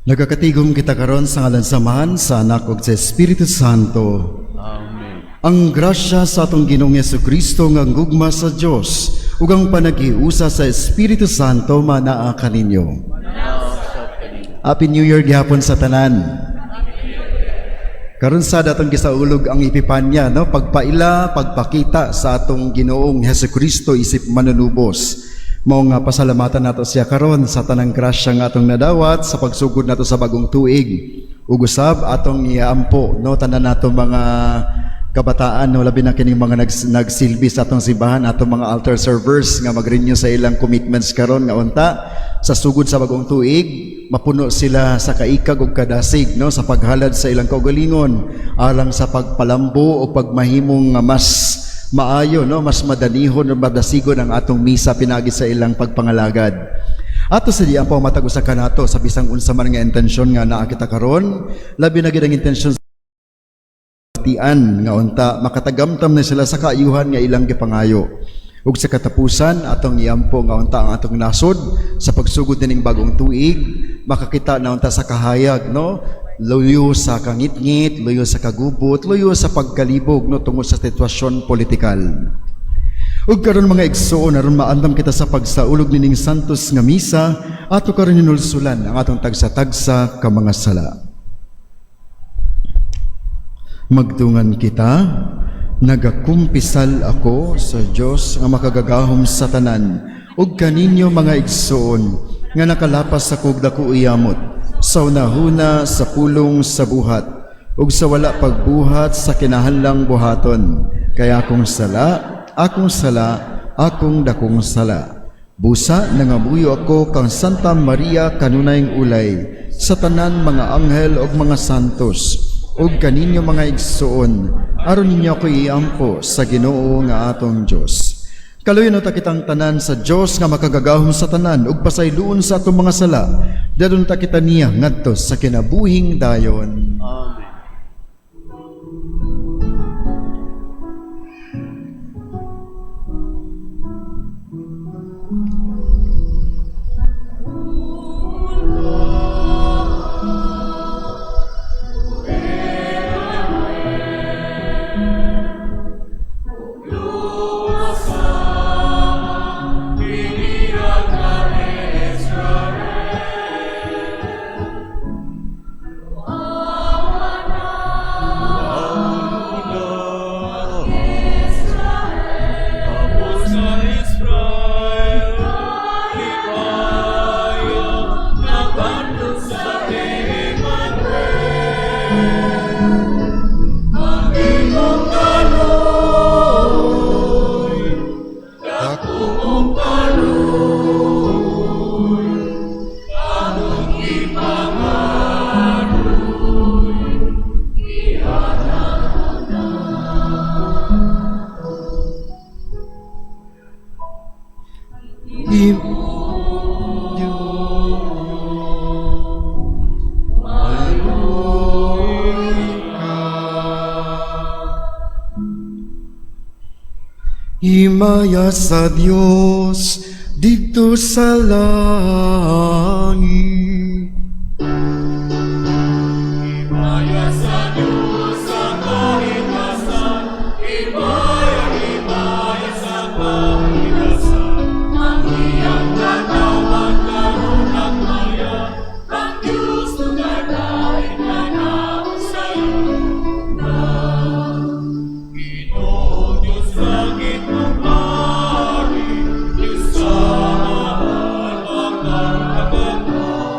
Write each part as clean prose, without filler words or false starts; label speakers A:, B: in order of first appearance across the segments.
A: Nagakatigom kita karon sa ngalan samahan sa Anak ug sa Espiritu Santo.
B: Amen.
A: Ang grasya sa atong Ginoong Jesucristo nga gugma sa Dios ug ang panagiusa sa Espiritu Santo manaa kaninyo. Happy New Year gihapon sa tanan. Karon sa datong gisaulog ang Epipanya, no? Pagpaila, pagpakita sa atong Ginoong Jesucristo isip manunubos. Mao nga pasalamatan nato siya karon sa tanang grasya nga atong nadawat sa pagsugod nato sa bagong tuig. Ug usab atong iaampo, no, tanan nato mga kabataan, no, labi na kining mga nagsilbi sa atong simbahan, atong mga altar servers nga mag-renew sa ilang commitments karon nga unta sa sugod sa bagong tuig, mapuno sila sa kaikag ug kadasig, no, sa paghalad sa ilang kaugalingon alang sa pagpalambo o pagmahimong mas maayo, no, mas madanihon o madasigon ang atong misa pinagi sa ilang pagpangalagad. Ato sa diyan po matag usa kanato sa bisang unsa man nga intensyon nga naa kita karon, labi na gid ang intensyon sa tian nga unta makatagamtam na sila sa kaayuhan nga ilang gipangayo. Ug sa katapusan atong iampo nga unta ang atong nasod sa pagsugod ning bagong tuig, makakita na unta sa kahayag, no, luyo sa kangit-ngit, luyo sa kagubot, luyo sa pagkalibog, no, tungod sa sitwasyon politikal. Ug karon mga igsoon, aron maandam kita sa pagsaulog nining santos nga misa, ato karon hinulsulan ang atong tagsa-tagsa ka mga sala. Magtungan kita. Nagakumpisal ako sa Dios nga makagagahom sa tanan, ug kaninyo mga igsoon nga nakalapas sa kugdako iyamot, sa unahuna sa pulong sa buhat, ug sa wala pagbuhat sa kinahanglang buhaton. Kaya akong sala, akong dakong sala. Busa nangamuyo ako kang Santa Maria kanunayng ulay, sa tanan mga anghel ug mga santos, ug kaninyo mga igsoon, aron ninyo ako iampo sa Ginoo nga atong Dios. Kaluyon ta kitang tanan sa Dios nga makagagahom sa tanan ug pasayloon sa atong mga sala, dadon ta kita niya ngadto sa kinabuhing dayon.
B: Amen.
A: Himaya sa Dios dito sa langit.
C: Himaya sa Diyos sa kahitasan, himaya sa kahitasan. Ang iyang katawan karon ang maya, ang Diyos tungalain na naon sa iyo na. Ginoo Diyos langit mong hari, Diyos sa mahal ang nagaganda.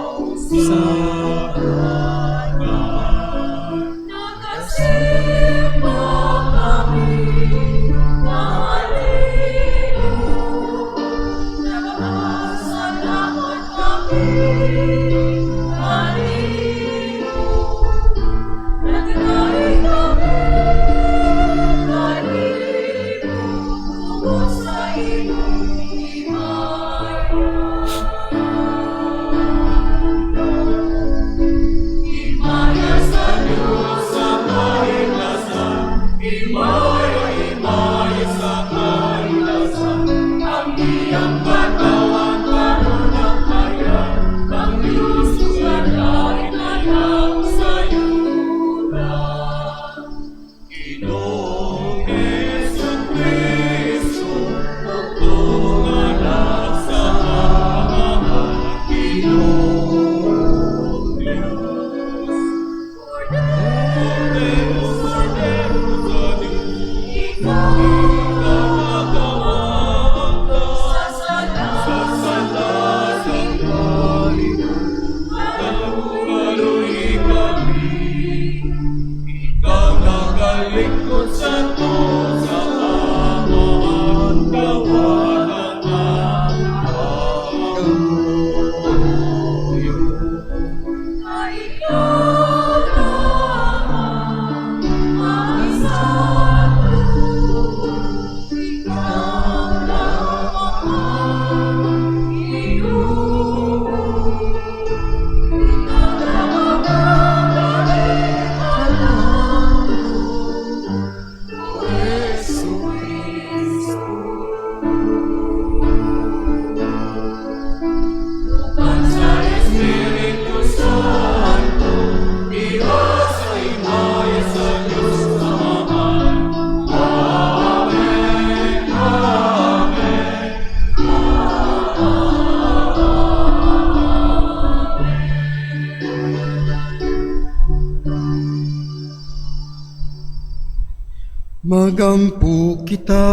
A: Magampo kita,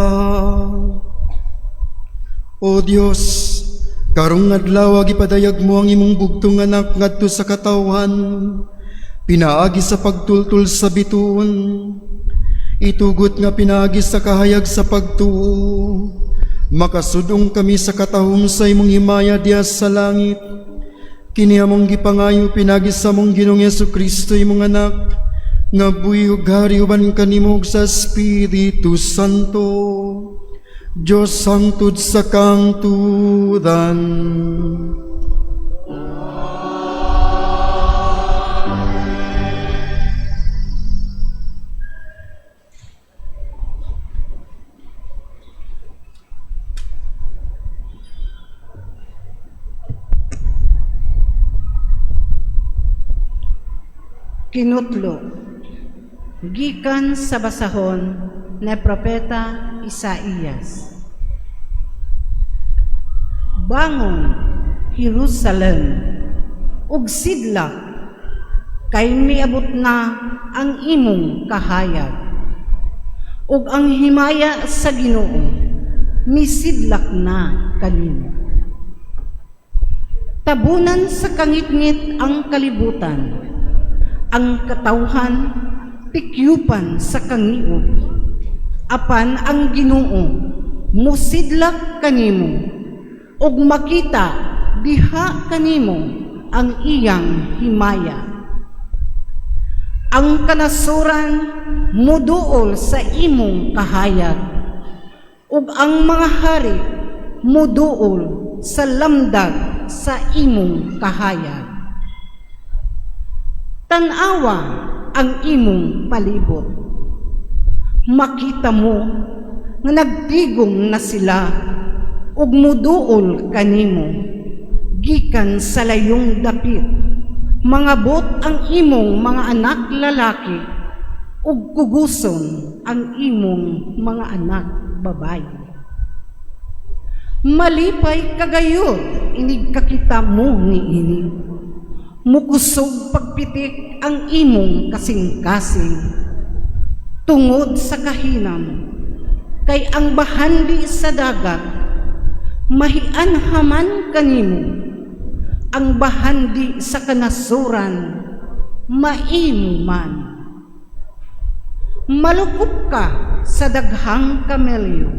A: O Dios, karong adlaw gipadayag mo ang imong bugtong anak ngadto sa katawan, pinaagi sa pagtultol sa bituon, itugot nga pinaagi sa kahayag sa pagtuo, makasudong kami sa katahom sa imong himaya diha sa langit, kini among gipangayo pinagi sa among Ginoong Jesucristo imong anak, nga buyog hariuban kanimo sa Espiritu Santo, Diyos sangtud sa kangtudan.
B: Kinutlo gikan sa basahon ni Propeta Isaías. Bangon, Jerusalem, ug sidlak, kay miabot na ang imong kahayag. Ug ang himaya sa Ginoo, misidlak na kanimo. Tabunan sa kangitngit ang kalibutan, ang katawhan pikyupan sa kangiog, apan ang Ginoo musidlak kanimo, ug makita diha kanimo ang iyang himaya. Ang kanasuran muduol sa imong kahayag, ug ang mga hari muduol sa lamdag sa imong kahayag. Tan-awa ang imong palibot, makita mo nga nagtigom na sila, ug muduol kanimo gikan sa layong dapit, mangabot ang imong mga anak lalaki, ug kuguson ang imong mga anak babayi. Malipay kagayod inig kakita mo niini, mukusog pagpitik ang imong kasing-kasing, tungod sa kahinam, kay ang bahandi sa dagat, mahianhaman kanimo, ang bahandi sa kanasuran, maimo man. Malukop ka sa daghang kamelyo,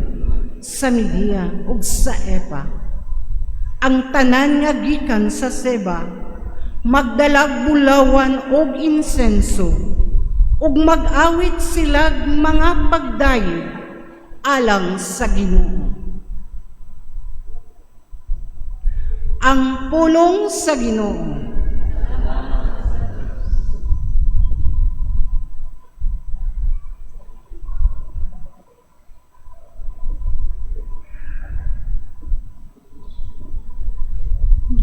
B: sa Media ug sa Epa, ang tanan nga gikan sa Seba, magdalag bulawan og insenso, ug mag-awit silag mga pagdayeg alang sa Ginoo. Ang pulong sa Ginoo.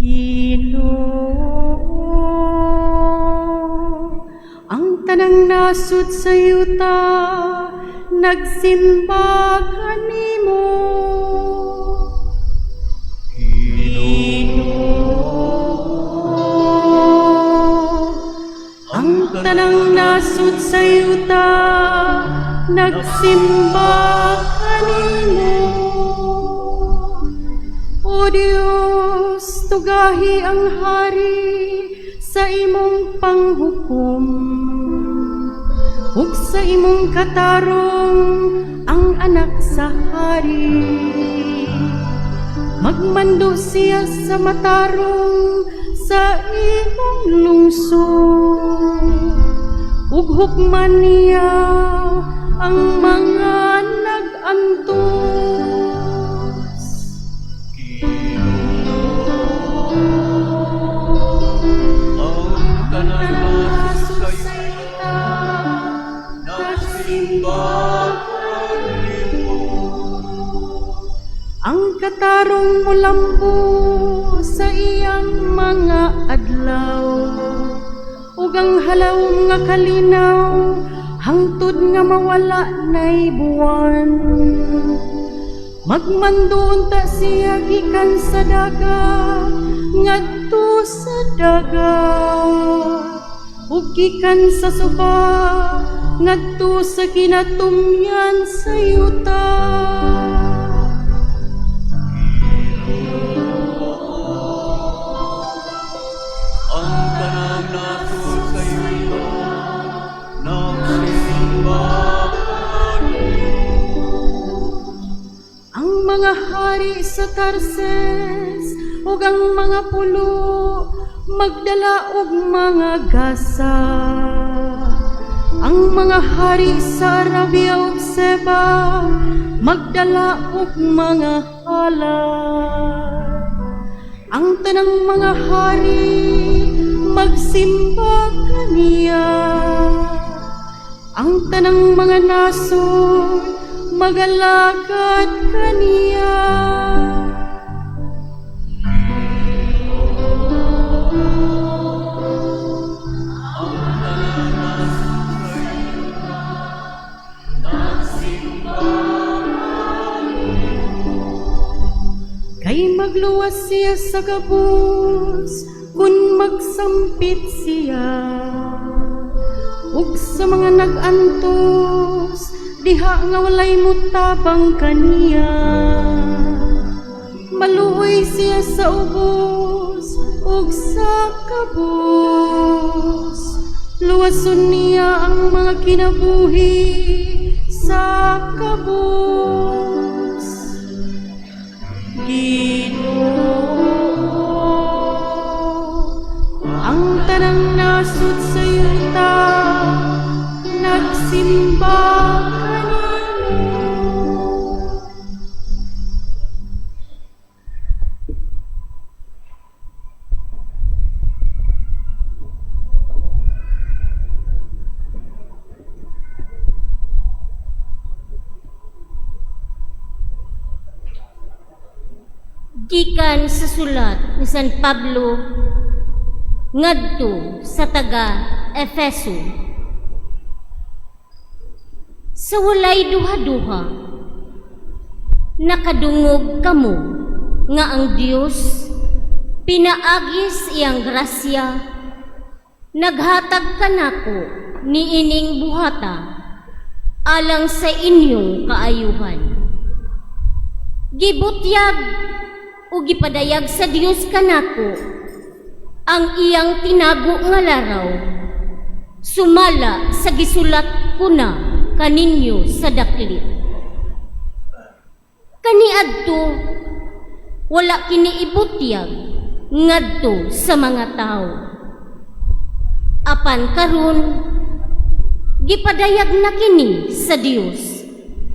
D: Ginoo, ang tanang nasud sa yuta, nagsimba kanimo. Ginoo, ang tanang nasud sa yuta, nagsimba kanimo. O Diyos, tugahi ang hari sa imong panghukom, ug sa imong katarong ang anak sa hari. Magmando siya sa matarong sa imong lungsod, ug hukman niya ang mga nag-antos. Ang katarong mulambo sa iyang mga adlaw, ug ang halaw nga kalinaw hangtod nga mawala na'y buwan. Magmandoon ta siya gikan sa dagat ngadto sa dagat, ug gikan sa suba ngadto sa kinatumyan sa yuta. Ang mga hari sa Tarses ug ang mga pulo magdala og mga gasa. Ang mga hari sa Arabia ug Seba magdala og mga halal. Ang tanang mga hari magsimba kaniya. Ang tanang mga nasod magalagad kaniya. Kay magluwas siya sa gabos kun magsampit siya, ug sa mga nag-antos diha nga walay mutabang kaniya. Maluoy siya sa ubos ug sa kabos, luwason niya ang mga kinabuhi sa kabos. Ginoo, ang tanang nasud sa yuta, nagsimba kanimo.
E: Gikan sa sulat ni San Pablo ngadto sa taga Efeso. Sa walay duha-duha, nakadungog kamo nga ang Dios pinaagis iyang grasya, naghatag kanako ni ining buhata alang sa inyong kaayuhan. Gibutyag o gipadayag sa Dios kanako ang iyang tinago nga laraw, sumala sa gisulat ko na kaninyo sa daklit. Kaniadto wala kini ibutyag ngadto sa mga tao. Apan karon gipadayag na kini sa Dios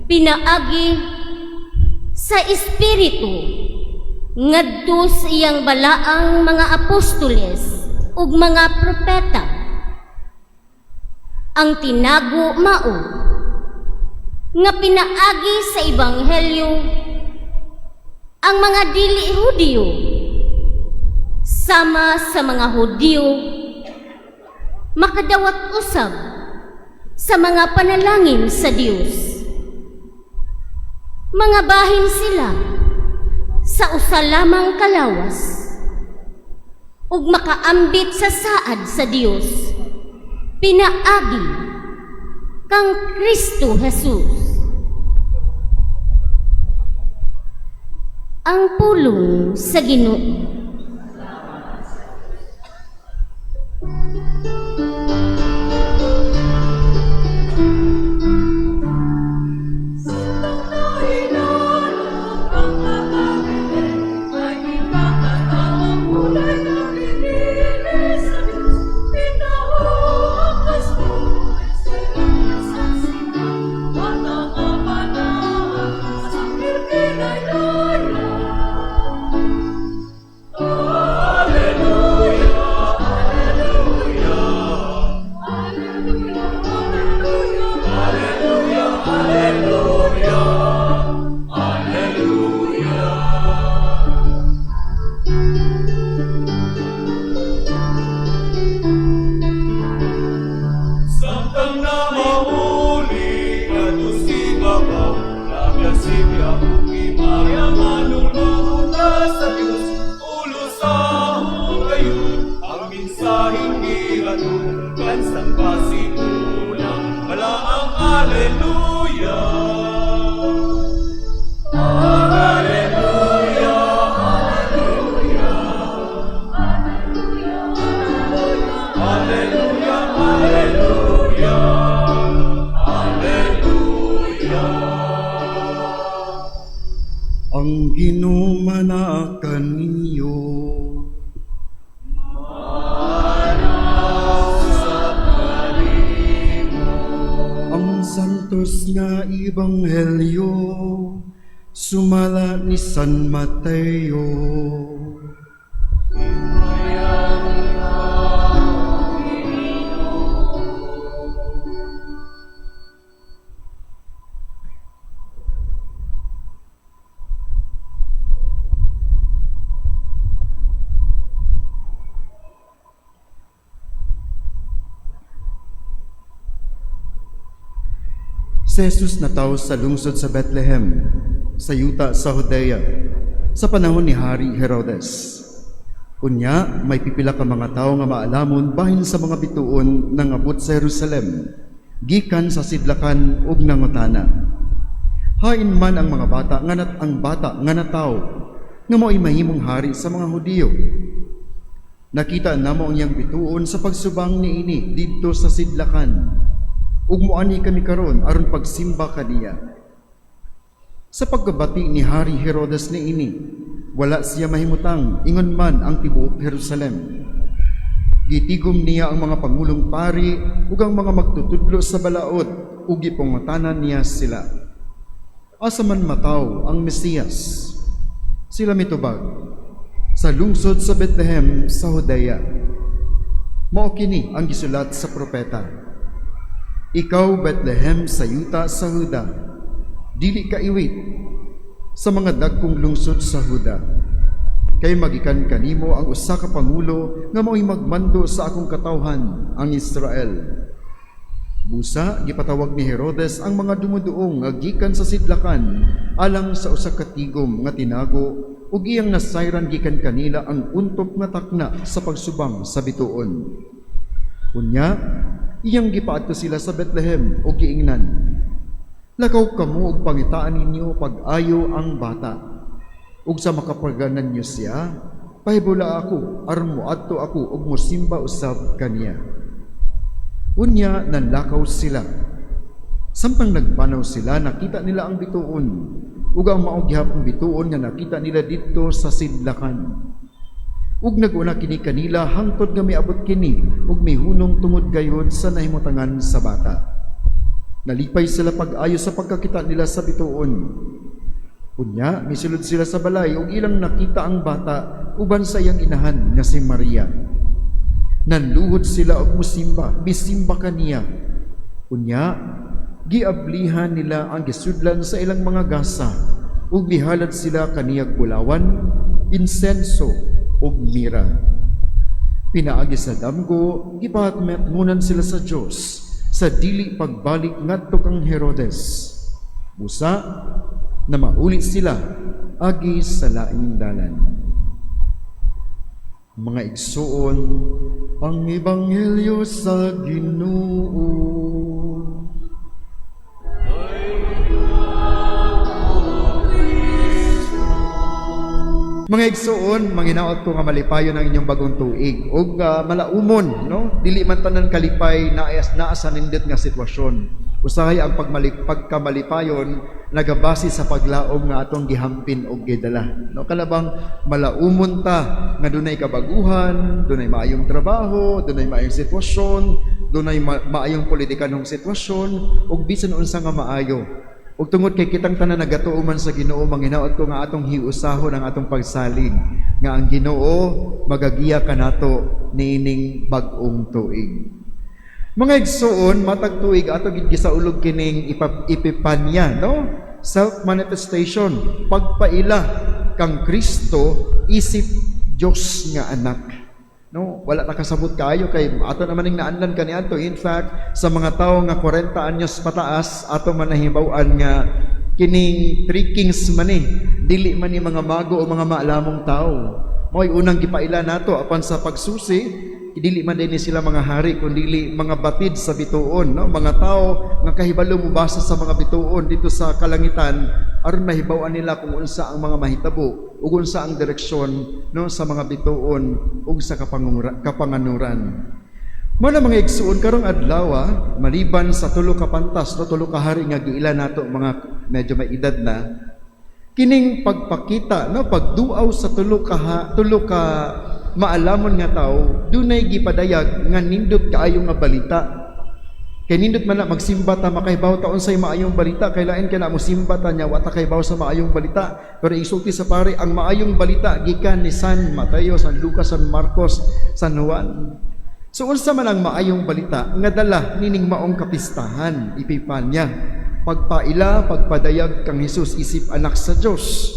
E: pinaagi sa Espiritu ngadto sa iyang balaang mga apostoles ug mga propeta. Ang tinago mao nga pinaagi sa ebanghelyo ang mga dili Hudiyo sama sa mga Hudiyo makadawat usab sa mga panalangin sa Dios. Mga bahin sila sa usa lamang kalawas ug makaambit sa saad sa Dios pinaagi kang Kristo Jesus. Ang pulong sa Ginoo.
C: Samtang na mauli na dusigabaw, nagasibya uki maya manununa sa Diyos, ulo sa hugayon, ang minsahing gihatungkan sang pasigulang, malaang Alleluia. Alleluia, Alleluia, Alleluia, Alleluia, Alleluia.
A: Ang ginumanakan ninyo. Ang santos nga ebanghelyo sumala ni San Mateo. Si Jesus nataw sa lungsod sa Bethlehem, sa yuta sa Judea, sa panahon ni Hari Herodes. Unya, may pipila ka mga tao nga maalamon bahin sa mga bituon nang abot sa Jerusalem, gikan sa sidlakan ug nangutana. Hain man ang mga bata nga nataw nga mo'y mahimong hari sa mga Hudiyo. Nakita namo ang iyang bituon sa pagsubang niini didto sa sidlakan. Ug moani kami karon aron pagsimba kaniya. Sa paggabati ni Hari Herodes niini, wala siya mahimutang ingon man ang tibuok Jerusalem. Gitigom niya ang mga pangulong pari ug ang mga magtutudlo sa balaod ug gipangutanan niya sila. Asa man mataw ang Mesiyas? Sila mitubag sa lungsod sa Bethlehem sa Judea. Mao kini ang gisulat sa propeta. Ikaw, Bethlehem, sa yuta sa Huda, dili ka iwit sa mga dagkong lungsod sa Huda. Kay magikan kanimo ang usa ka pangulo nga mao'y magmando sa akong katawhan, ang Israel. Busa, gipatawag ni Herodes ang mga dumuduong nga gikan sa sidlakan alang sa usa ka tigom nga tinago ug iyang nasayran gikan kanila ang untop nga takna sa pagsubang sa bituon. Unya, iyang gipaadto sila sa Bethlehem o giingnan. Lakaw kamo og pangitaan ninyo pag-ayo ang bata. Ug sa makapaganan niyo siya, pahibula ako aron moadto ako og mosimba usab kaniya. Unya nanlakaw sila. Samtang nagpanaw sila, nakita nila ang bituon. Ug ang maong gihapong bituon nga nakita nila dito sa sidlakan. Ug naguna kini kanila hangtod nga miabot kini ug mihunong tungod gayud sa nahimutangan sa bata. Nalipay sila pag-ayo sa pagkakita nila sa bituon. Unya, misulod sila sa balay ug ilang nakita ang bata uban sa iyang inahan nga si Maria. Nanluhod sila og bisimba kaniya. Unya, giablihan nila ang gisudlan sa ilang mga gasa ug gihalad sila kaniyag bulawan, insenso ug mira. Pinaagi sa damgo, gipahatmunan sila sa Dios sa dili pagbalik ngadto kang Herodes. Busa na mauli sila agi sa laing dalan. Mga igsuon, ang ebanghelyo sa Ginoo. Mga igsuon, manginaot ko nga malipayon ang inyong bagong tuig ug malaumon, no? Dili man tanan kalipay naa sa nindot nga sitwasyon. Usahay ang pagkamalipayon nagabase sa paglaom nga atong gihampin og gidala. No, kalabang malaumon ta nga dunay kabaguhan, dunay maayong trabaho, dunay maayong sitwasyon, dunay maayong politikanong sitwasyon ug bisan unsa nga maayo. Ug tungod kay kitang tanan nagatuoman sa Ginoo, manginaot ko nga atong hiusahon ang atong pagsalig nga ang Ginoo magagiya kanato niining bag-ong tuig. Mga igsuon, matag tuig ato gid gisaulog kining ipipanya, no? Self-manifestation, pagpaila kang Kristo isip Dios nga anak. No, wala ta kasabot kaayo kay ato naman ning naandan kaniadto. In fact, sa mga tawo nga 40 anyos pataas, ato man nahibaw-an nga kining three kings man dili man ni mga mago o mga maalamong tawo. Mo'y unang gipaila nato apan sa pagsusi, dili man din sila mga hari kundi mga batid sa bituon, no? Mga tao nga kahibalo mubasa sa mga bituon dito sa kalangitan aron mahibaw-an nila kung unsa ang mga mahitabo ug unsa ang direksyon, no, sa mga bituon ug sa kapanganuran. Mo na mga igsuon karong adlaw, maliban sa tulo ka pantas, no, tulo ka hari nga giila nato mga medyo may edad na, kining pagpakita, no, pagduaw sa tulo ka maalamon nga tao, dunay gipadayag nga nindot kaayo nga balita. Kay nindot man na magsimba ta, makahibaw ta unsay maayong balita, kay lain ka na mo simba ta nya wa ta kahibaw sa maayong balita. Pero isulti sa pare, ang maayong balita gikan ni San Mateo, San Lucas, San Marcos, San Juan. So unsa man ang maayong balita nga dala nining maong kapistahan, ipipanya, pagpaila, pagpadayag kang Hesus isip anak sa Dios.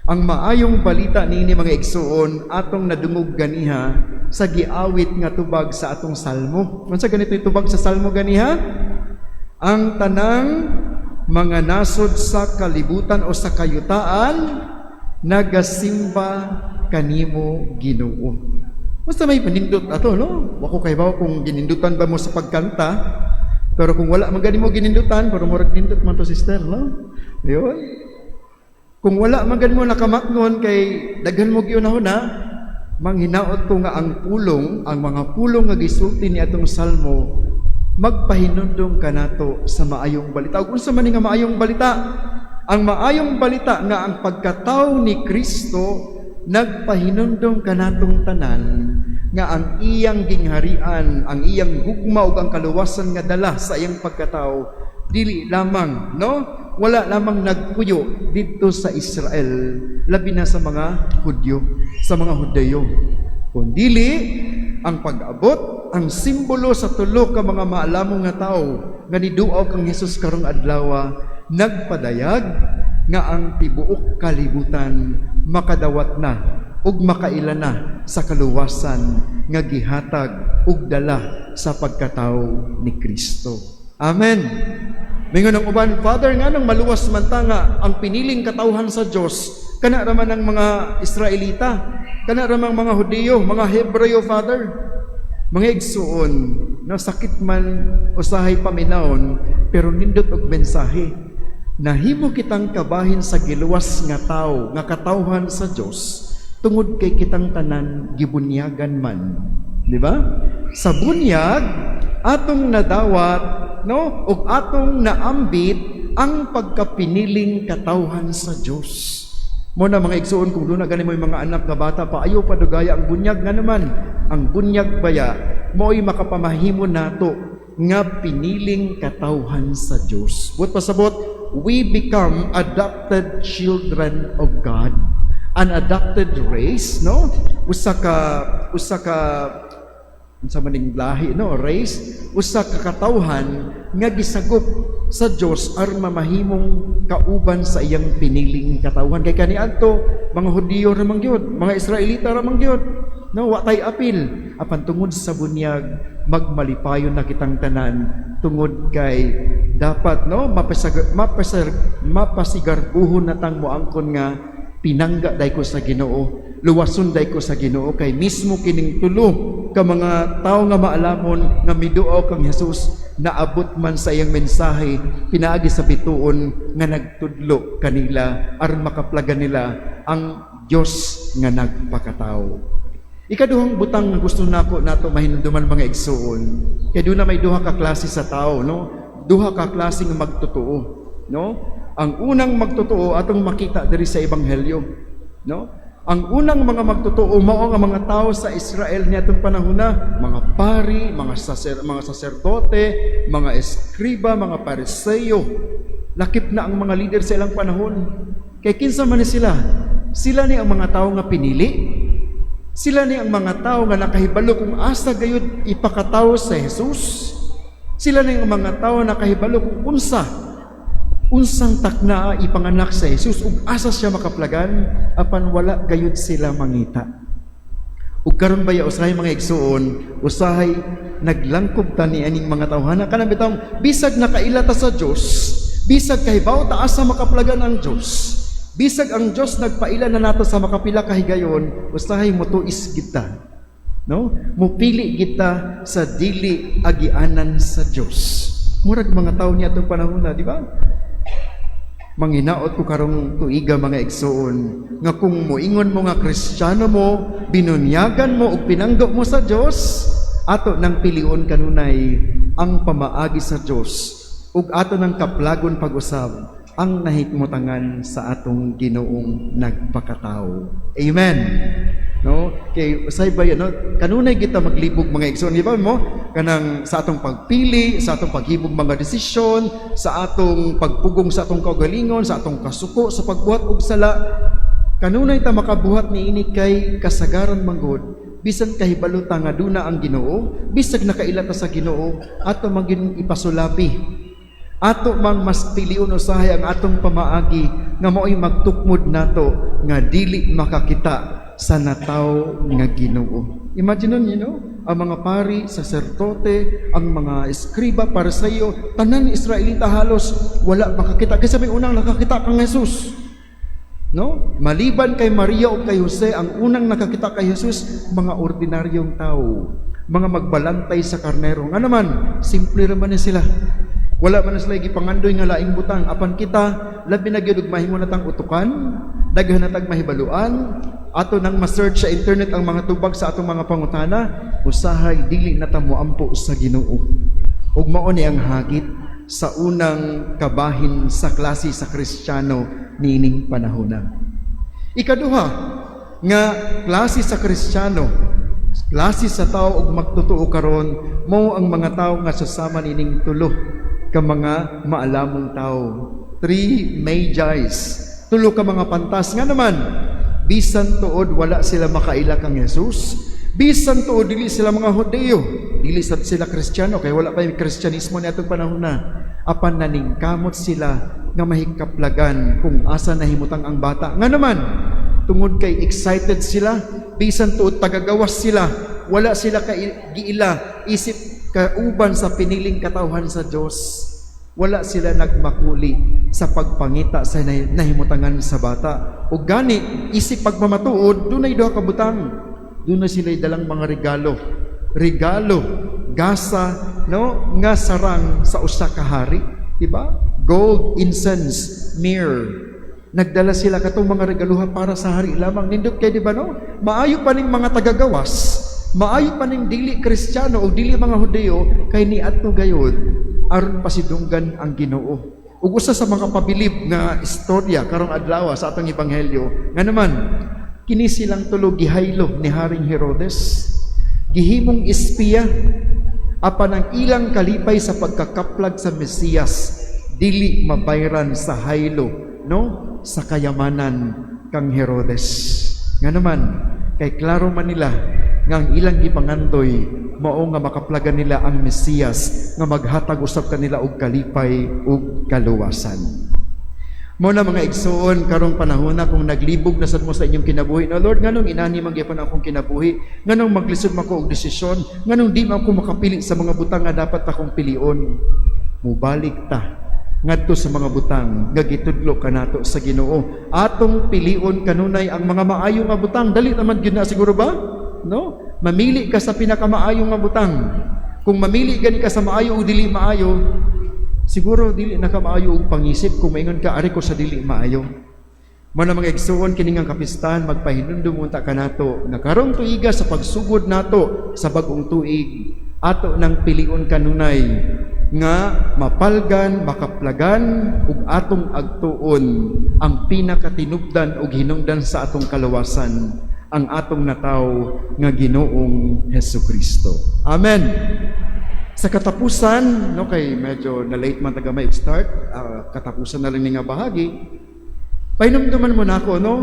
A: Ang maayong balita nini mga igsuon atong nadungog ganiha sa giawit nga tubag sa atong salmo. Unsa ganito tubag sa salmo ganiha? Ang tanang mga nasod sa kalibutan o sa kayutaan nagasimba kanimo Ginoo. Basta may panindot ato, no? Wako kaybaw kung ginindutan ba mo sa pagkanta, pero kung wala man gani mo ginindutan, pero murag nindot man to sister, no? Ayun. Kung wala man gani mo nakamaknon kay daghan mo giunahuna, manghinaot ko nga ang mga pulong nga gisulti ni atong salmo, magpahinundong kanato sa maayong balita. Ug unsa man nga maayong balita? Ang maayong balita nga ang pagkatawo ni Kristo nagpahinundong kanatong tanan nga ang iyang gingharian, ang iyang gugma ug ang kaluwasan nga dala sa iyang pagkatawo dili lamang, no? Wala lamang nagpuyo dito sa Israel, labi na sa mga Hudyo, sa mga Hudeyo. Kundili ang pag-abot, ang simbolo sa tulo ka mga maalamong nga tao nga niduaw kang Hesus karong adlaw, nagpadayag nga ang tibuok kalibutan makadawat na ug makaila na sa kaluwasan nga gihatag ug dala sa pagkatawo ni Kristo. Amen. Mingon ang uban, Father, nga nang maluwas man ta nga ang piniling katawhan sa Dios kana raman ang mga Israelita, kana ramang mga Hudiyo, mga Hebreo, Father. Mga igsuon, no, sakit man usahay paminawon, pero nindot og mensahe. Nahimo kitang kabahin sa giluwas nga tao, nga katawhan sa Dios, tungod kay kitang tanan gibunyagan man. Di ba? Sa bunyag, atong nadawat no, ug atong naambit ang pagkapiniling katawhan sa Dios. Mo na mga igsuon, kung doon na gani mo yung mga anak nga bata pa, ayaw pa dugaya ang bunyag nga naman. Ang bunyag baya mo'y makapamahimo nato nga piniling katawhan sa Dios. But pasabot, we become adopted children of God. An adopted race, no? Usa ka unsa maning lahi, no, race, usa ka katawhan nga gisagop sa Dios aron mamahimong kauban sa iyang piniling katawhan. Kay kaniadto mga Hudiyo ra man gyud, mga Israelita ra man gyud, no, wa tay apil apan tungod sa bunyag magmalipayon na kitang tanan tungod kay dapat, no, mapasigarbuhon natang moangkon nga pinangga day ko sa Ginoo, luwason day ko sa Ginoo, kay mismo kining tulo ka mga tao nga maalamon nga miduaw kang Hesus, naabot man sa iyang mensahe pinaagi sa bituon nga nagtudlo kanila aron makaplagan nila ang Dios nga nagpakatao. Ikaduhang butang nga gusto nato mahinumduman mga igsuon, kay doon na may duha ka klase sa tao, no, duha ka klase nga magtotoo, no. Ang unang magtotoo atong makita diri sa ebanghelyo, no? Ang unang mga magtotoo mao nga mga tao sa Israel niadtong panahona, mga pari, mga saserdote, mga eskriba, mga pariseyo. Lakip na ang mga leader sa ilang panahon. Kay kinsa man ni sila? Sila ni ang mga tao nga pinili. Sila ni ang mga tao nga nakahibalo kung asa gayud ipakatawo sa Jesus. Sila ni ang mga tao na nakahibalo kung unsang takna ipanganak sa Jesus ug asa siya makaplagan apan wala gayud sila mangita. Ug karon baya usahay mga igsuon, usahay naglangkob ta ni aning mga tawhana kanang bitaw bisag nakailata sa Dios, bisag kahibaw ta asa makaplagan ang Dios, bisag ang Dios nagpaila na nato sa makapila ka higayon, usahay motuis kita, no, mupili kita sa dili agianan sa Dios. Murag mga tawo niya atong panahon na, di ba? Manginaot ko karong tuiga mga igsuon nga kung moingon mo nga Kristiyano mo, binunyagan mo ug pinanggo mo sa Dios, ato nang pilion kanunay ang pamaagi sa Dios ug ato nang kaplagon pag-usab ang nahikmutangan sa atong Ginoong nagpakatao. Amen. No, kay usay ba yan, no? Kanunay kita maglibog mga igsoon, di ba mo? Kanang sa atong pagpili, sa atong paghibog mga desisyon, sa atong pagpugong sa atong kaugalingon, sa atong kasuko, sa pagbuhat og sala. Kanunay ta makabuhat niini kay kasagaran manggod. Bisan kahibalo ta nga duna ang Ginoo, bisag nakaila ta sa Ginoo, ato magin ipasulapi. Ato mang mas piliun usahay ang atong pamaagi nga mao'y magtukmod nato nga dili makakita sa nataw nga Ginoo. Imagine niyo, ang mga pari, saserdote, ang mga eskriba, pariseyo, tanan Israelita halos wala makakita. Kasi may unang nakakita kang Jesus. No? Maliban kay Maria o kay Jose, ang unang nakakita kay Jesus, mga ordinaryong tao, mga magbalantay sa karnero. Nga naman, simple naman sila. Wala man sila gipangandoy nga laing butang. Apan kita, labi na gyud mahimo natang utukan, daghan natag mahibaluan, ato nang ma-search sa internet ang mga tubag sa atong mga pangutana, usahay dili na ta moampo sa Ginoo. Ug mao ni ang hagit sa unang kabahin sa klase sa Kristiyano niining panahona. Ikaduha nga klase sa Kristiyano, klase sa tao ug magtotoo karon, mao ang mga tao nga susama nining tulo ka mga maalamong tao. 3 Magi's, tulo ka mga pantas nga naman. Bisan tuod wala sila makaila kang Jesus, bisan tuod dili sila mga Hudiyo, dili sad sila Kristiyano kay wala pa yung Kristyanismo ni atong panahon na. Apan naningkamot sila nga mahikaplagan kung asa nahimutang ang bata. Nga naman, tungod kay excited sila, bisan tuod tagagawas sila, wala sila giila, isip kauban sa piniling katawhan sa Dios. Wala sila nagmakuli sa pagpangita sa nahimutangan sa bata. O gani, isip pagmamatuod, dunay duha ka butang. Dunay sila dalang mga regalo, gasa, no, nga sarang sa usa ka hari, di ba? Gold, incense, myrrh. Nagdala sila katong mga regaluha para sa hari lamang. Nindot kay, di ba, no? Maayo pa ning mga tagagawas, maayo pa ning dili Kristiyano o dili mga Hudiyo kay niadto gayud aron pasidunggan ang Ginoo. Ug usa sa mga pabilib nga istorya karong adlaw sa atong ebanghelyo nga naman kini silang tulo gihaylo ni Haring Herodes, gihimong espiya apan ang ilang kalipay sa pagkakaplag sa Mesiyas dili mabayran sa haylo no sa kayamanan kang Herodes. Nga naman kay klaro man nila nga ang ilang gipangandoy mao nga makaplagan nila ang Mesiyas nga maghatag usab kanila og kalipay ug kaluwasan. Mo na mga igsoon karong panahon na kung naglibog na sad mo sa inyong kinabuhi no Lord nganong inani man gyapon akong kinabuhi, nganong maglisod man ko og desisyon, nganong di man ko makapili sa mga butang nga dapat akong pilion. Mubalik ta ngadto sa mga butang nga gitudlo kanato sa Ginoo. Atong pilion kanunay ang mga maayo nga butang. Dali naman gyud na siguro ba? No? Mamili ka sa pinakamaayo nga butang. Kung mamili gani ka sa maayo o dili maayo, siguro dili na ka maayo og pangisip kung maingon ka ari ko sa dili maayo. Mana mga igsoon kini nga kapistahan magpahinumdum unta kanato nga karong tuiga sa pagsugod nato sa bag-ong tuig ato nang pilion kanunay nga mapalgan, makaplagan ug atong agtuon ang pinakatinubdan ug hinungdan sa atong kalawasan, ang atong nataw nga Ginoong Hesukristo. Amen. Sa katapusan, no kay medyo na late man taga may start, katapusan na lang ni nga bahagi. Pahinumduman mo nako no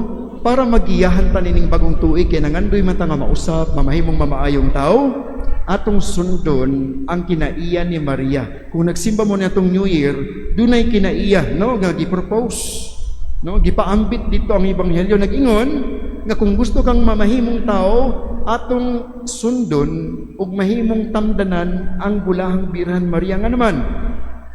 A: para magiyahan ta nining bagong tuig kay nangandoy man ta nga mausap, mamahimong mamaayong tao. Atong sundon ang kinaiya ni Maria. Kung nagsimba mo natong New Year, dunay kinaiya, no, nga gi-propose, no, gipaambit dito ang ebanghelyo nag-ingon nga kung gusto kang mamahimong tao, atong sundon ug mahimong tamdanan ang bulahang Birhen Maria nga naman.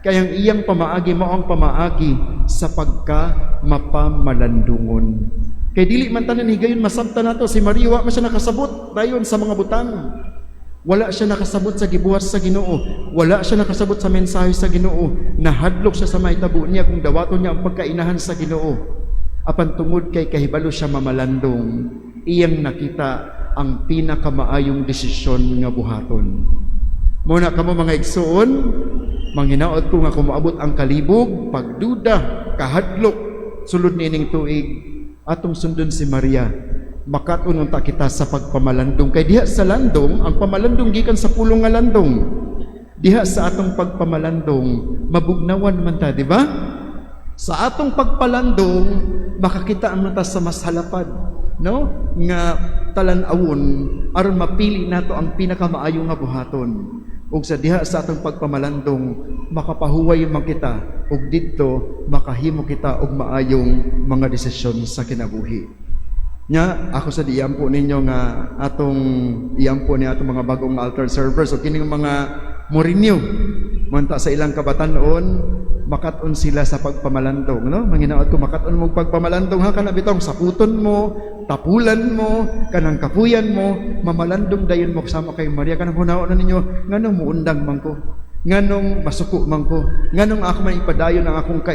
A: Kayang iyang pamaagi mao ang pamaagi sa pagka mapamalandungon. Kay dili man tanan higayon masabta nato si Maria wa man siya nakasabot dayon sa mga butang. Wala siya nakasabot sa gibuhat sa Ginoo. Wala siya nakasabot sa mensahe sa Ginoo. Nahadlok siya sa mahitabo niya kung dawaton niya ang pagkainahan sa Ginoo. Apan tungod kay kahibalo siya mamalandong, iyang nakita ang pinakamaayong desisyon nga buhaton. Muna kamo mga igsoon, manghinaot ko nga kumaabot ang kalibog, pagduda, kahadlok, sulod niining tuig, atong sundon si Maria. Makatunong ta kita sa pagpamalandong. Kay diha sa landong, ang pamalandong gikan sa pulong nga landong. Diha sa atong pagpamalandong, mabugnawan man ta, di ba? Sa atong pagpalandong, makakita ang mata sa mas halapad, no? Nga talan-awon, aron mapili nato ang pinakamaayo nga buhaton. Ug sa diha sa atong pagpamalandong, makapahuway man kita, ug didto makahimo kita og maayong mga desisyon sa kinabuhi. Nya ako sa diampo ninyo nga atong iampo ni atong mga bagong altar servers o kining mga mo-renew munta sa ilang kabatanon makaton sila sa pagpamalandong no manginaot ko makaton mo pagpamalandong ha kana bitong saputon mo tapulan mo kanang kapuyan mo mamalandong dayon mo kasama kay Maria kanang hunaon na ninyo nganong muundang man ko nganong masuko man ko nganong ako maipadayon ang akong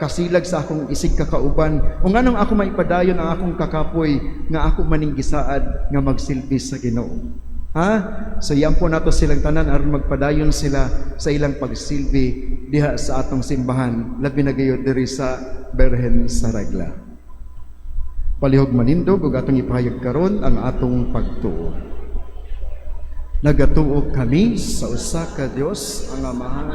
A: kasilag sa akong isig kakauban o nganong ako maipadayon ang akong kakapoy nga ako maning gisaad nga magsilbi sa Ginoo ha so yan po nato silang tanan aron magpadayon sila sa ilang pagsilbi diha sa atong simbahan labi na gayud diri sa Birhen sa Regla. Palihog manindog ug atong ipahayag karon ang atong pagtuo. Nagatuo kami sa usa ka Dios ang Amahan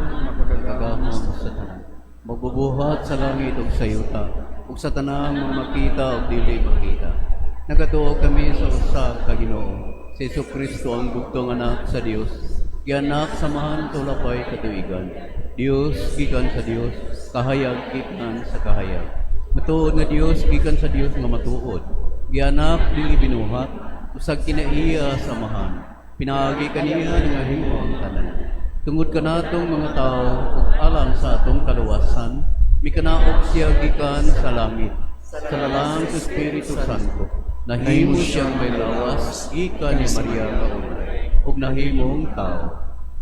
F: Kagahom sa tanan. Magbubuhat sa langit ug sa yuta, ug sa tanang mga makita ug dili makita. Nagatuo kami sa usa ka Ginoo, si Jesucristo ang bugtong anak sa Dios, gianak samahan tulapay katuigan. Dios gikan sa Dios, kahayag gikan sa kahayag. Matuod nga Dios gikan sa Dios nga matuod. Gianak dili binuhat, usag kinaiya samahan. Pinaagi kaniya nga himo ang tanan. Tungod kanatong mga tao ug alang sa atong kaluwasan, mikanaog siya gikan sa langit. Sa lalang sa Espiritu Santo, nahimo siyang may lawas gikan ni Maria nga unay, ug nahimong tao.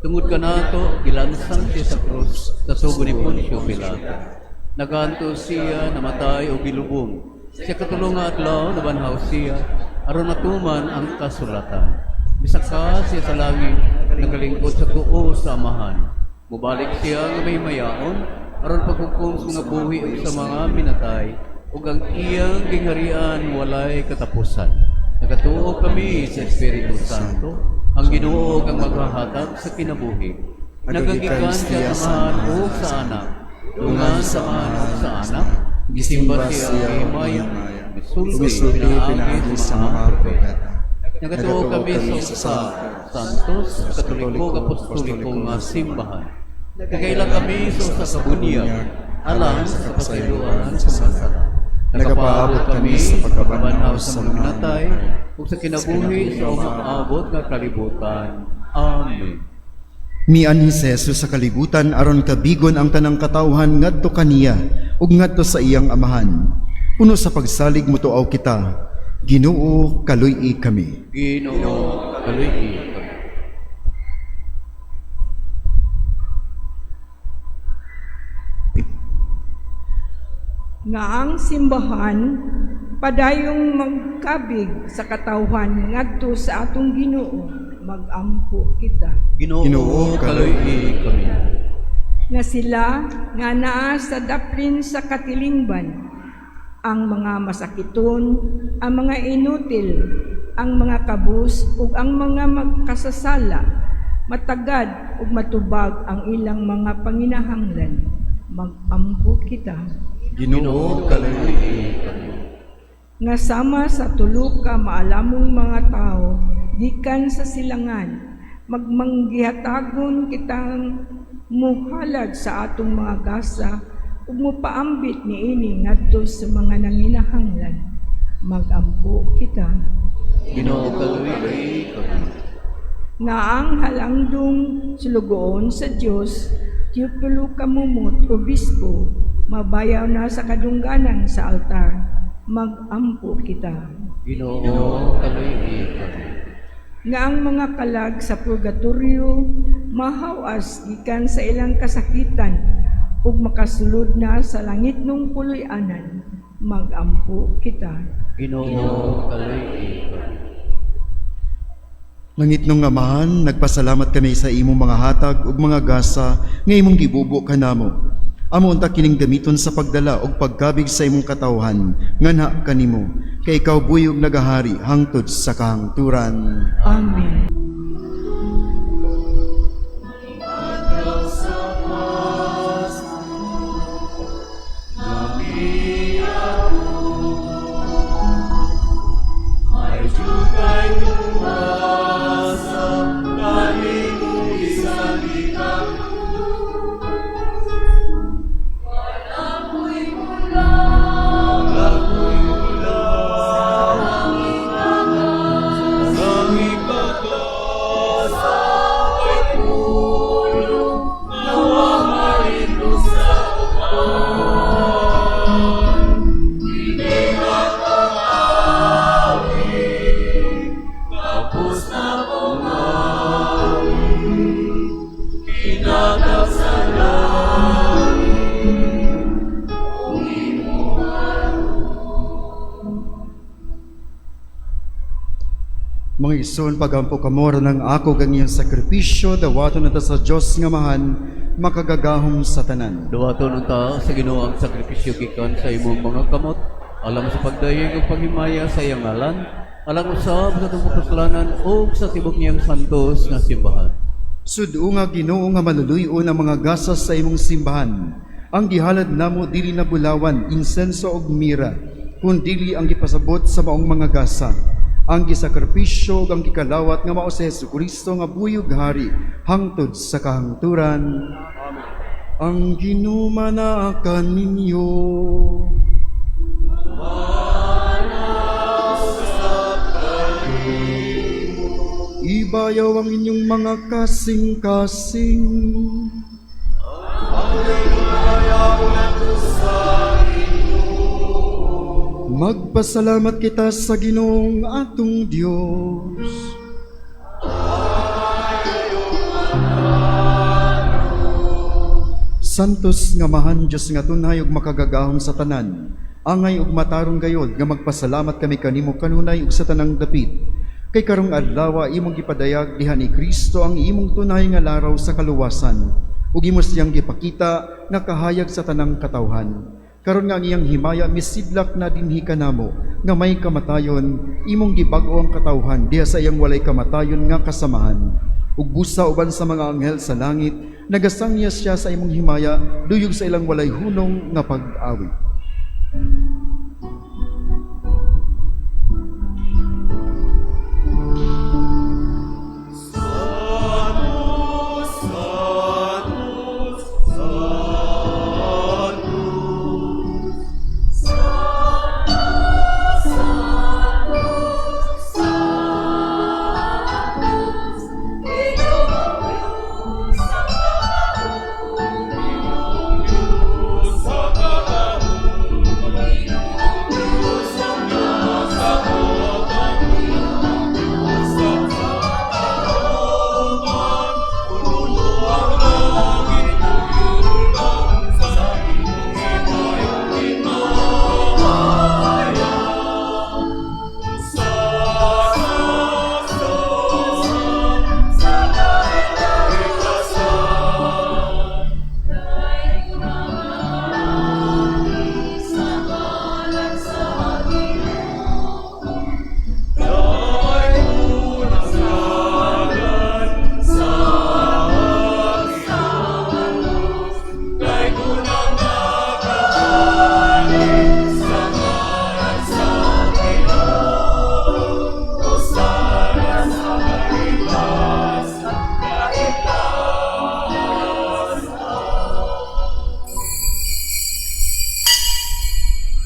F: Tungod kanato gilansang siya sa krus sa sugo ni Poncio Pilato. Naganto siya namatay ug gilubong. Siya katulong nga adlaw nabanhaw siya aron matuman ang kasulatan. Bisaka siya sa langit, nagalingkod sa tuo sa Amahan. Mubalik siya nga may mayaon, aron paghukom sa mga buhi ug sa mga minatay, ug ang iyang gingharian walay katapusan. Nagatuo kami sa Espiritu Santo, ang Ginoo ang maghahatag sa kinabuhi. Nagagikan siya sa Ama ug sa Anak, dungan sa Ama ug sa Anak, gisimba siya ang imayang, misulti pinaagi sa mga propeta. Nagatuo kami sa Santos, Katoliko, Apostoliko nga simbahan. Nagkailan kami sa kabunyag, alang sa pasayloan sa mga sala. Nagapaabot kami sa pagkabanaw sa mga natay, ug sa kinabuhi sa umaabot nga kalibutan. Amen.
A: Mianhi si Jesus sa kalibutan aron kabigon ang tanang katawhan ngadto kaniya ug ngadto sa iyang amahan. Puno sa pagsalig motuaw kita, Ginoo kaluy-i kami.
F: Ginoo, kaluy-i kami.
G: Nga ang simbahan padayong magkabig sa katawhan ngadto sa atong Ginoo, magampo kita.
F: Ginoo, kaluy-i kami.
G: Nga sila nga naa sa daplin sa katilingban, ang mga masakiton, ang mga inutil, ang mga kabus ug ang mga magkasasala, matagad ug matubag ang ilang mga panginahanglan, magampo kita.
F: Ginoo, kaluy-i kami.
G: Nga sama sa tulo ka maalamong mga tao gikan sa silangan, magmanggihatagon kitang muhalad sa atong mga gasa ug mopaambit niini ngadto sa mga nanginahanglan, magampo kita.
F: Ginoo, kaluy-i kami.
G: Nga ang halangdong sulugoon sa Dios, Teopulo Kamumot, Obispo, mabayaw na sa kadungganan sa altar, magampo kita.
F: Ginoo, kaluy-i kami.
G: Nga ang mga kalag sa purgatorio mahawas gikan sa ilang kasakitan ug makasulod na sa langit nung puloy-anan, magampo kita.
F: Ginoo, kaluy-i kami.
A: Langit nung Amahan, nagpasalamat kami sa imong mga hatag ug mga gasa nga imong gibubo kanamo. Amo unta kining gamiton sa pagdala ug pagkabig sa imong katawhan nganha kanimo, kay ikaw buyog nagahari hangtod sa kahangturan.
G: Amen.
A: Mga ison, pagampo kamor ng ako ganyan sakripisyo, dawato na ta sa Diyos nga mahan, makagagahom sa tanan.
F: Dawaton unta sa Ginoo ang sakripisyo gikan sa imong mga kamot, alam sa pagdayeg ug paghimaya sa iyang ngalan, alang usab sa atong kasalanan ug sa tibok niyang santos nga simbahan.
A: Sudo nga Ginoo nga maluluyon ang mga gasas sa imong simbahan. Ang gihalad namo dili na bulawan, insenso ug mira, kun dili ang gipasabot sa maong mga gasa. Ang gisakripisyo ug ang gikalawat nga mao si Jesucristo nga buyog hari hangtod sa kahangturan. Ang ginumanaakan ninyo. Ibayaw ang inyong mga kasing-kasing. Magpasalamat kita sa Ginoong atong Dios. Santos nga mahan Dios nga tunay ug makagagahom sa tanan. Angay ug matarong gayod nga magpasalamat kami kanimo kanunay ug sa tanang dapit. Kay karong adlaw imong gipadayag diha ni Kristo ang imong tunay nga laraw sa kaluwasan. ug imo siyang gipakita nga kahayag sa tanang katawhan. Karon nga ang iyang himaya misidlak na dinhi kanamo nga may kamatayon, imong gibag-o ang katawhan diha sa iyang walay kamatayon nga kasamahan. Ug busa uban sa mga anghel sa langit, nagasangya siya sa imong himaya duyog sa ilang walay hunong nga pag-awit.
C: Salus, salus, salus.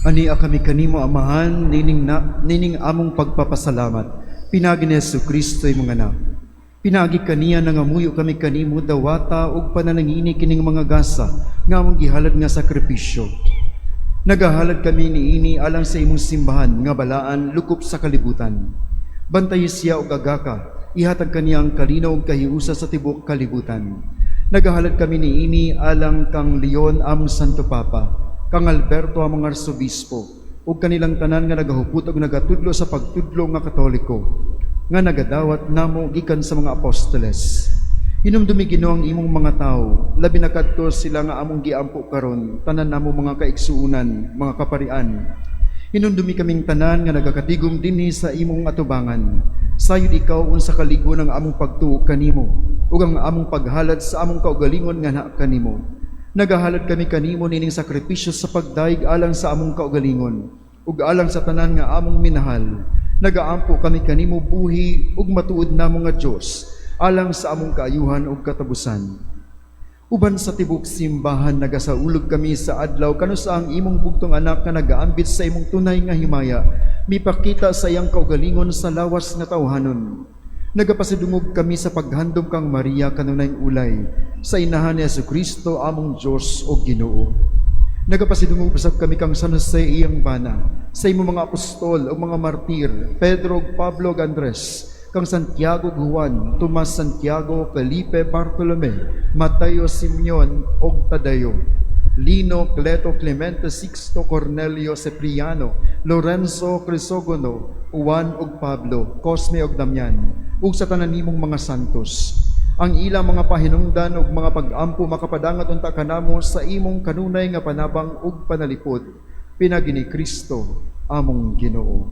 A: Ania kami kanimo amahan, nining among pagpapasalamat. Pinagi ni Yesu Kristo imong anak. Pinagi kaniya nangamuyo kami kanimo dawata ug panalangini kining mga gasa nga among gihalad nga sakripisyo. Nagahalad kami niini alang sa imong simbahan nga balaan lukop sa kalibutan. Bantayi siya og agaka, ihatag kaniya ang kalinaw ug kahiusa sa tibuok kalibutan. Nagahalad kami niini alang kang Leon among Santo Papa, kang Alberto among Arsobispo, ug kanilang tanan nga nagahupot ug nagatudlo sa pagtudlo nga Katoliko, nga nagadawat namo gikan sa mga apostoles. Hinumdumi Ginoo ang imong mga tao, labi na kadto sila nga among giampo karon, tanan namo mga kaigsuunan, mga kaparian. Hinumdumi kaming tanan nga nagakatigom dinhi sa imong atubangan. Sayod ikaw unsa kaligo ng among pagtuo kanimo, ug ang among paghalad sa among kaugalingon nga na kanimo. Nagahalad kami kanimo nining sakripisyo sa pagdaig alang sa among kaugalingon ug alang sa tanan nga among minahal. Nagaampo kami kanimo buhi ug matuod namo nga Dios alang sa among kaayuhan ug katabusan. Uban sa tibok simbahan nagasaulog kami sa adlaw kanusa ang imong bugtong anak nga nagaambit sa imong tunay nga himaya, mipakita sa iyang kaugalingon sa lawas nga tawhanon. Nagapasidungog kami sa paghandom kang Maria kanunayng ulay sa inahan ni Jesucristo among Dios o Ginoo. Nagapasidungog usab kami kang San Jose iyang bana, sa imong mga apostol o mga martir, Pedro, Pablo, Andres, kang Santiago, Juan, Tomas, Santiago, Felipe, Bartolome, Mateo, Simeon og Tadeo, Lino, Cleto, Clemente, Sixto, Cornelio, Cipriano, Lorenzo, Crisogono, Juan ug Pablo, Cosme ug Damian, ug sa tanan nimong mga santos. Ang ilang mga pahinungdan ug mga pag-ampo makapadangat unta kanamo sa imong kanunay nga panabang ug panalipod. Pinagi ni Kristo among Ginoo.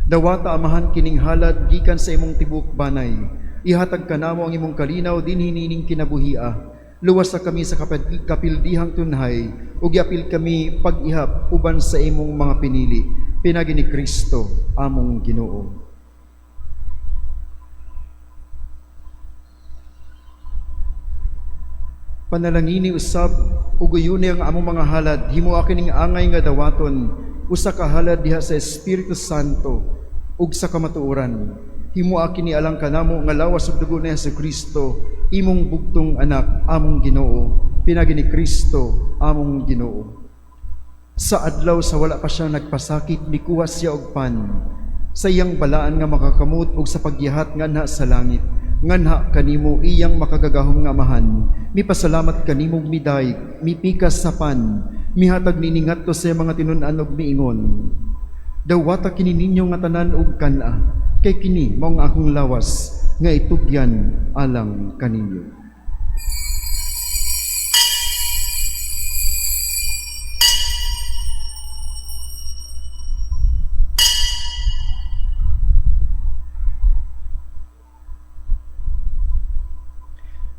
A: Dawata amahan kining halad gikan sa imong tibok banay. Ihatag kanamo ang imong kalinaw dinhi nining kinabuhia. Luwas sa kami sa kapildihang tunhay ug giapil kami pag-ihap uban sa imong mga pinili. Pinagi ni Kristo among Ginoo. Panalangini usab ug uyuni ang among mga halad, himuha kining angay nga dawaton, usa ka halad diha sa Espiritu Santo ug sa kamatuoran. Himuha kini alang kanamo nga lawas ug dugo ni Jesucristo, imong bugtong anak among Ginoo. Pinagi ni Kristo among Ginoo. Sa adlaw sa wala pa siya nagpasakit, mikuha siya og pan. Sa iyang balaan nga makakamot ug sa paggihat nganha sa langit. Nganha kanimo iyang makagagahom nga amahan. Mipasalamat kanimo miday, mipikas sa pan. Mihatag niningat to sa mga tinun-an ug miingon. Dawata kini ninyo nga tanan og kana. Kay kini mao nga akong lawas nga itugyan alang kaninyo.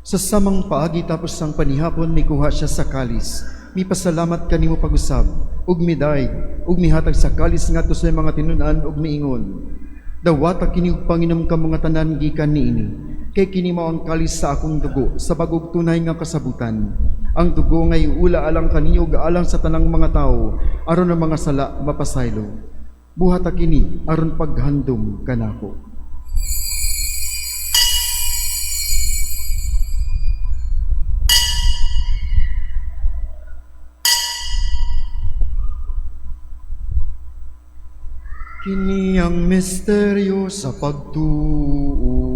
A: Sa samang paagi tapos sang panihapon, mikuha siya sa kalis. Mi pasalamat kanimo pag-usab, ug miday, ug mihatag sa kalis ngadto sa mga tinud-an ug miingon. Dawata kini ug panginom ka mga tanan gikan niini. Kay kini mao ang kalis sa akong dugo, sa bagog tunay nga kasabutan. Ang dugo nga iula alang kaninyo ug alang sa tanang mga tawo, aron ang mga sala mapasaylo. Buhata kini aron paghandom kanako. Kini ang misteryo sa pagtuo.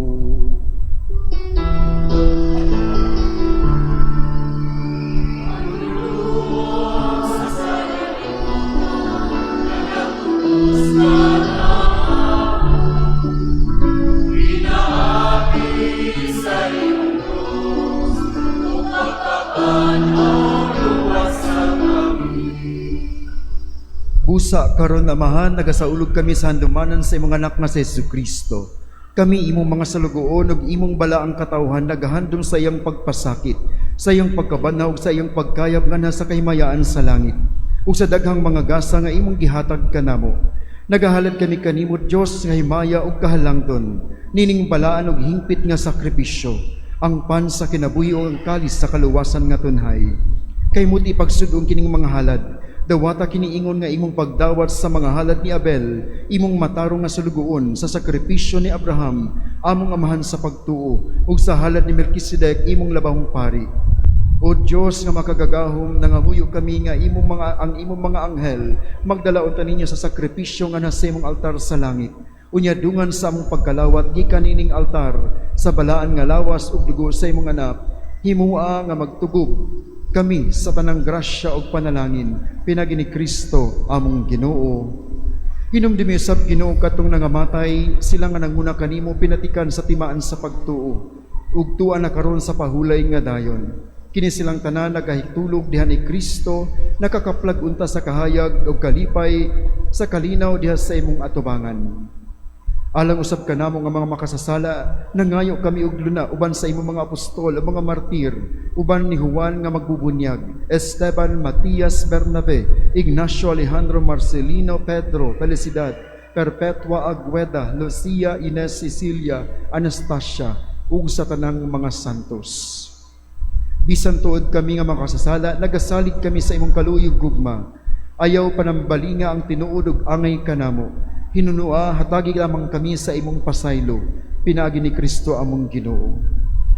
A: Busa karon Amahan, nagasaulog kami sa handumanan sa imong anak nga si Jesucristo. Kami imong mga salugoon ug imong balaang katawhan nagahandom sa iyang pagpasakit, sa iyang pagkabanaw ug sa iyang pagkayab nga nasa kahimayaan sa langit. Ug sa daghang mga gasa nga imong gihatag kanamo. Nagahalad kami kanimo Dios nga himaya ug kahalangton, nining balaan ug hingpit nga sakripisyo, ang pan sa kinabuhi ug ang kalis sa kaluwasan nga tunhay. Kay muti pagsudong kining mga halad, dawata kiniingon nga imong pagdawat sa mga halad ni Abel, imong matarong nga sulugoon sa sakripisyo ni Abraham, among amahan sa pagtuo, ug sa halad ni Melkisedek, imong labahong pari. O Dios nga makagagahom, nangamuyo kami nga ang imong mga anghel magdalaon ninyo sa sakripisyo nga nasa imong altar sa langit. Unya dungan sa among pagkalawat gikan ining altar sa balaan nga lawas ug dugo sa imong anak, himua nga magtugog kami sa tanang grasya ug panalangin pinagi ni Kristo among Ginoo. Hinumdumi sab Ginoo katong nangamatay, sila nga nanguna kanimo pinatikan sa timaan sa pagtuo ug tuwa na karon sa pahulay nga dayon. Kini silang tanan nagahitulog diha ni Kristo, nakakaplag unta sa kahayag ug kalipay sa kalinaw diha sa imong atubangan. Alang usab kanamo nga mga makasasala, nangayo kami og luna uban sa imong mga apostol, mga martir, uban ni Juan nga magbubunyag, Esteban, Matias, Bernabe, Ignacio, Alejandro, Marcelino, Pedro, Felicidad, Perpetua, Agueda, Lucia, Ines, Cecilia, Anastasia, ug sa tanang mga santos. Bisan tuod kami nga makasasala, nagasalig kami sa imong kaluyog gugma. Ayaw panambalinga ang tinuod ug angay kanamo. Hinunua, hatagi lamang kami sa imong pasaylo, pinaagi ni Kristo among Ginoo.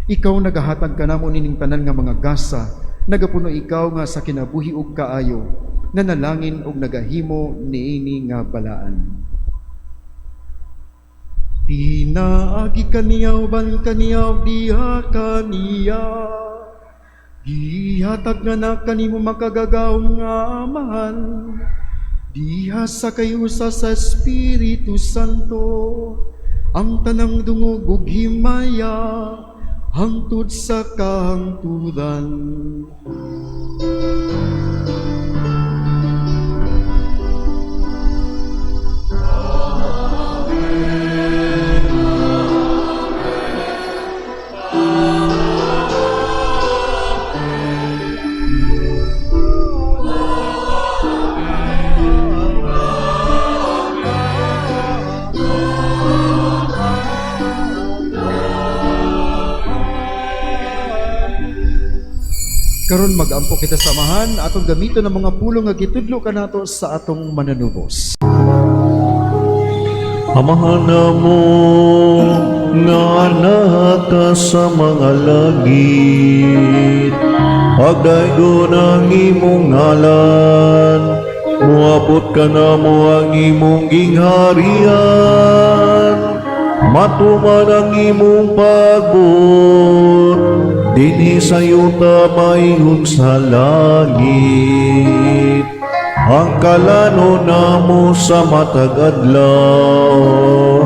A: Ikaw nagahatag kanamo nining tanan nga mga gasa, nagapuno ikaw nga sa kinabuhi ug kaayo, nanalangin ug nagahimo niini nga balaan. Pinaagi kaniya uban kaniya diha kaniya, gihatag nga na kanimo makagagawong nga amahan, diha sa kayusa sa Espiritu Santo, ang tanang dungog ug himaya, hangtod sa kahangtudan. Karon mag-ampo kita samahan atong gamito ng mga pulong nga gitudlo kanato sa atong mananubos.
H: Amahan mo nga anak ka sa mga langit, pagdaygo ng imong ngalan, muabot ka na mo ang imong gingharian, matuman ang imong pagbot, dinhi sa yuta maingon sa langit. Ang kalano namo sa matag adlaw,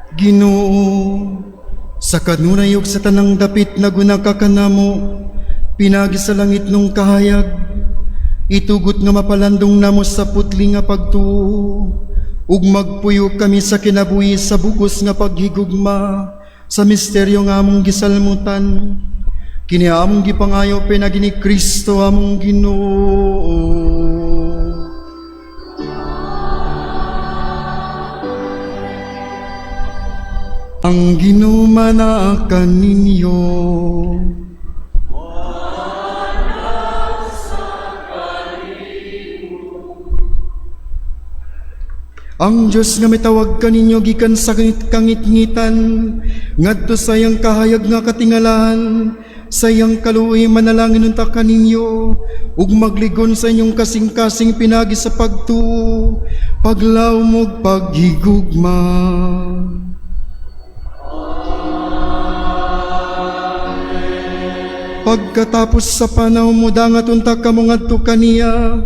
A: Ginoo, sa kanunayog sa tanang dapit na gunakakanamo, pinagi sa langit nung kahayag, itugot nga mapalandong namo sa putli nga pagtuo, ug magpuyo kami sa kinabuhi sa bugos nga paghigugma, sa misteryo nga among gisalmutan, kini among gipangayo pinagi ni Kristo among Ginoo. Ang ginumanaakan ninyo. Ang Diyos nga mitawag kaninyo gikan sa kangit-ngitan, ngadto sayang kahayag nga katingalahan, sayang kaluoy manalangin unta kaninyo, ug magligon sa inyong kasing-kasing pinagi sa pagtuo, paglawmog paghigugma. Pagkatapos sa panahon mo dangat unta kamo ngadto kaniya,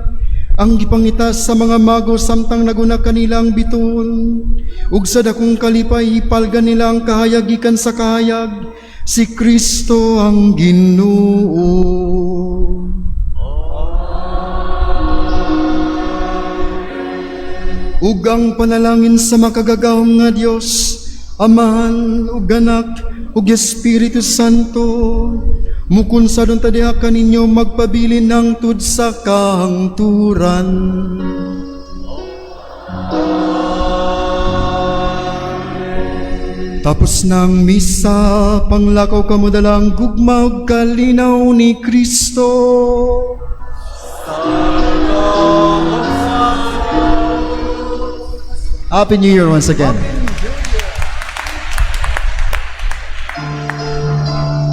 A: ang gipangita sa mga mago samtang naguna kanila ang biton, ug sa dakong kalipay ipalgan nila ang kahayag gikan sa kahayag, si Kristo ang Ginoo. Ug ang panalangin sa makagagahom nga Dios, Amahan ug Anak ug Espiritu Santo, mukun sa doon tadiha kaninyo magpabilin ng tud sa kahangturan. Tapos ng misa, panglakaw kamo dalang gugma ug kalinaw ni Kristo. Happy New Year once again.